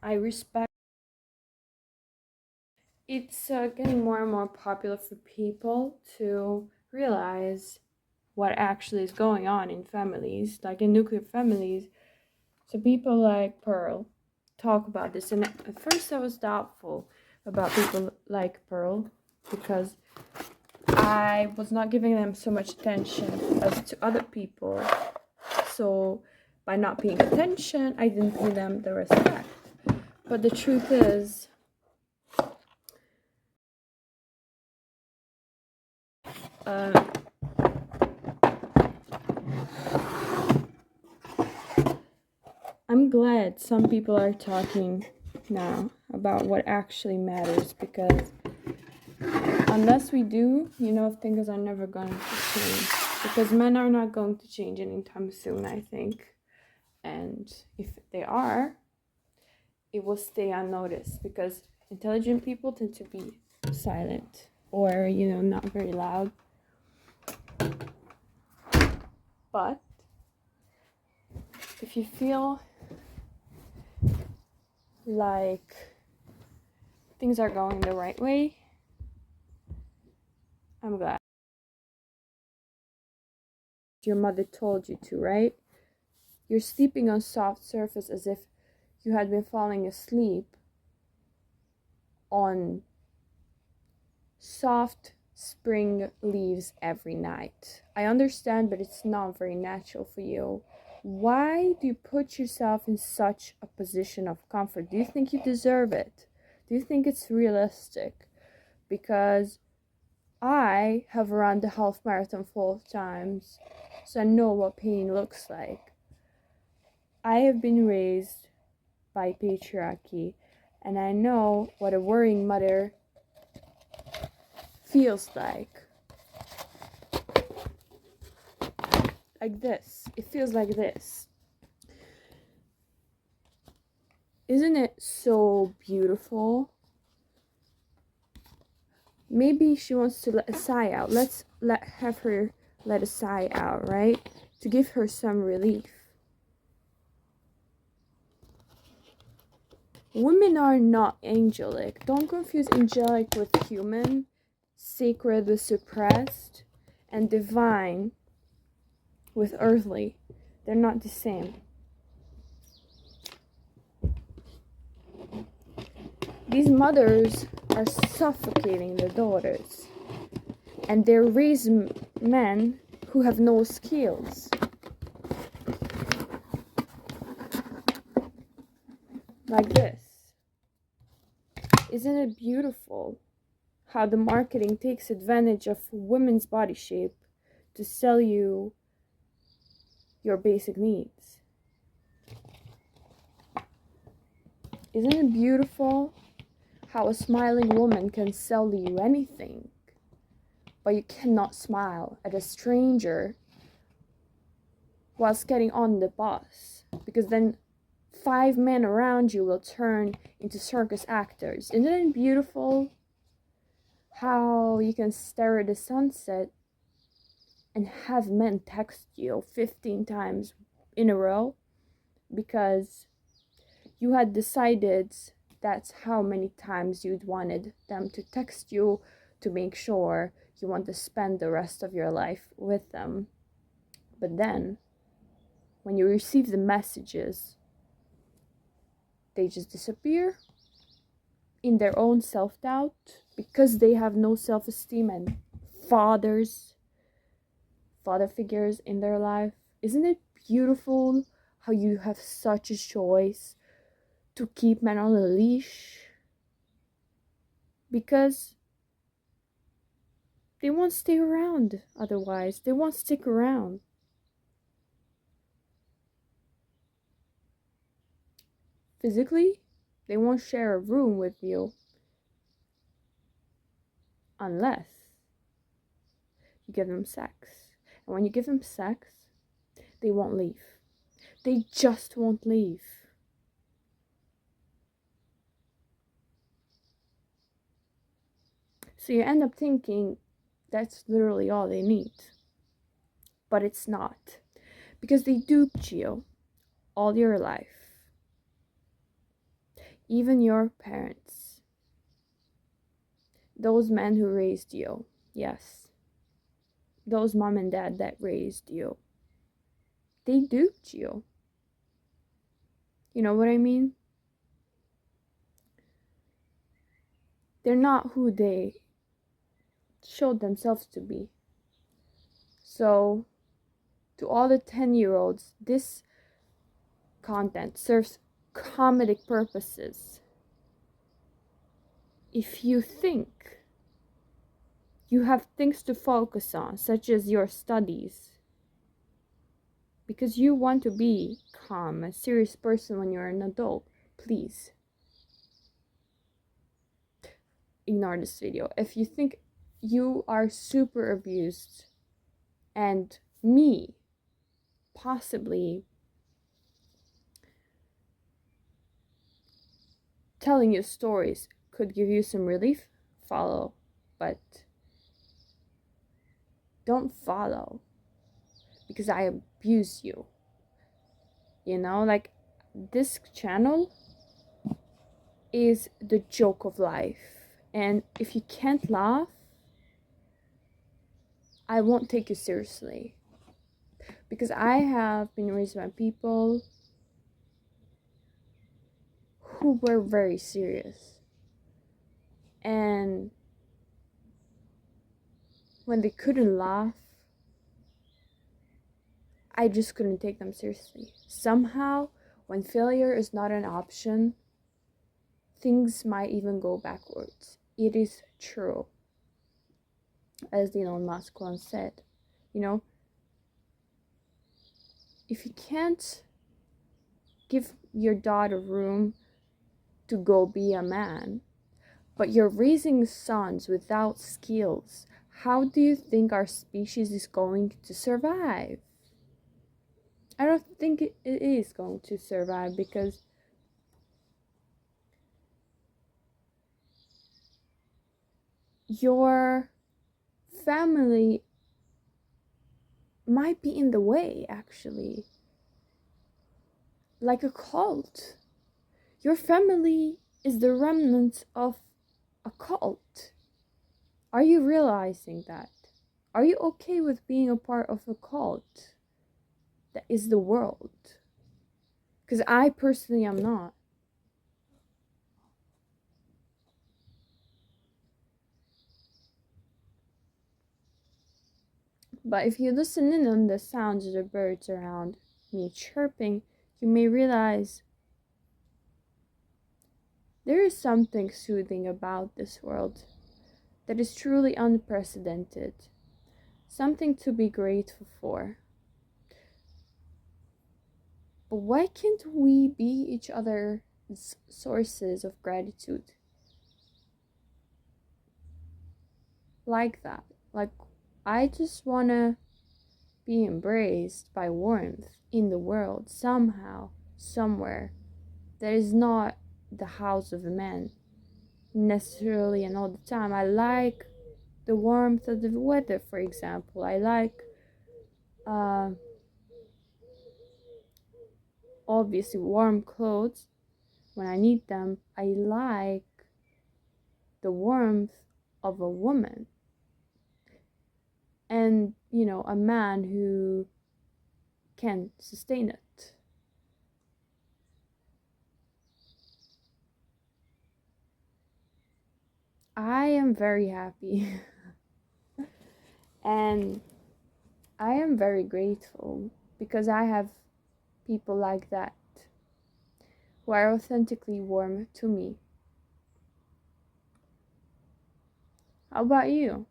I respect. It's getting more and more popular for people to realize what actually is going on in families, like in nuclear families. So people like Pearl talk about this, and at first I was doubtful about people like Pearl because I was not giving them so much attention as to other people. So by not paying attention, I didn't give them the respect. But the truth is, uh, I'm glad some people are talking now about what actually matters, because unless we do, things are never going to change. Because men are not going to change anytime soon, I think. And if they are, it will stay unnoticed because intelligent people tend to be silent or, not very loud. But if you feel like things are going the right way, I'm glad. Your mother told you to, right? You're sleeping on soft surface as if you had been falling asleep on soft spring leaves every night. I understand, but it's not very natural for you. Why do you put yourself in such a position of comfort? Do you think you deserve it? Do you think it's realistic? Because I have run the half marathon 4 times, so I know what pain looks like. I have been raised by patriarchy, and I know what a worrying mother feels like. Like this. It feels like this. Isn't it so beautiful? Maybe she wants to let a sigh out. Let's have her let a sigh out, right? To give her some relief. Women are not angelic. Don't confuse angelic with human, sacred with suppressed, and divine with earthly. They're not the same. These mothers are suffocating their daughters, and they raise men who have no skills. Like this. Isn't it beautiful how the marketing takes advantage of women's body shape to sell you your basic needs? Isn't it beautiful how a smiling woman can sell you anything, but you cannot smile at a stranger whilst getting on the bus, because then 5 men around you will turn into circus actors? Isn't it beautiful how you can stare at the sunset and have men text you 15 times in a row because you had decided that's how many times you'd wanted them to text you to make sure you want to spend the rest of your life with them. But then, when you receive the messages, they just disappear in their own self-doubt because they have no self-esteem and father figures in their life. Isn't it beautiful how you have such a choice to keep men on a leash? Because they won't stay around otherwise. They won't stick around. Physically, they won't share a room with you unless you give them sex. And when you give them sex, they won't leave. They just won't leave. So you end up thinking that's literally all they need. But it's not. Because they duped you all your life. even your parents, those men who raised you, yes, those mom and dad that raised you, they duped you. You know what I mean? They're not who they showed themselves to be. So, to all the 10-year-olds, this content serves comedic purposes. If you think you have things to focus on, such as your studies, because you want to be calm, a serious person when you're an adult, please ignore this video. If you think you are super abused and me possibly telling you stories could give you some relief, follow, but don't follow because I abuse you. You know, like, this channel is the joke of life, and if you can't laugh, I won't take you seriously, because I have been raised by people who were very serious, and when they couldn't laugh, I just couldn't take them seriously. Somehow, when failure is not an option, things might even go backwards. It is true, as Elon Musk once said. You know, if you can't give your daughter room to go be a man, but you're raising sons without skills, how do you think our species is going to survive? I don't think it is going to survive, because your family might be in the way, actually. Like a cult. Your family is the remnants of a cult. Are you realizing that? Are you okay with being a part of a cult that is the world? Because I personally am not. But if you listen in on the sounds of the birds around me chirping, you may realize there is something soothing about this world that is truly unprecedented, something to be grateful for. But why can't we be each other's sources of gratitude? Like that. Like, I just wanna be embraced by warmth in the world somehow, somewhere, that is not the house of a man necessarily and all the time. I like the warmth of the weather, for example. I like obviously warm clothes when I need them. I like the warmth of a woman, and a man who can sustain it. I am very happy and I am very grateful because I have people like that who are authentically warm to me. How about you?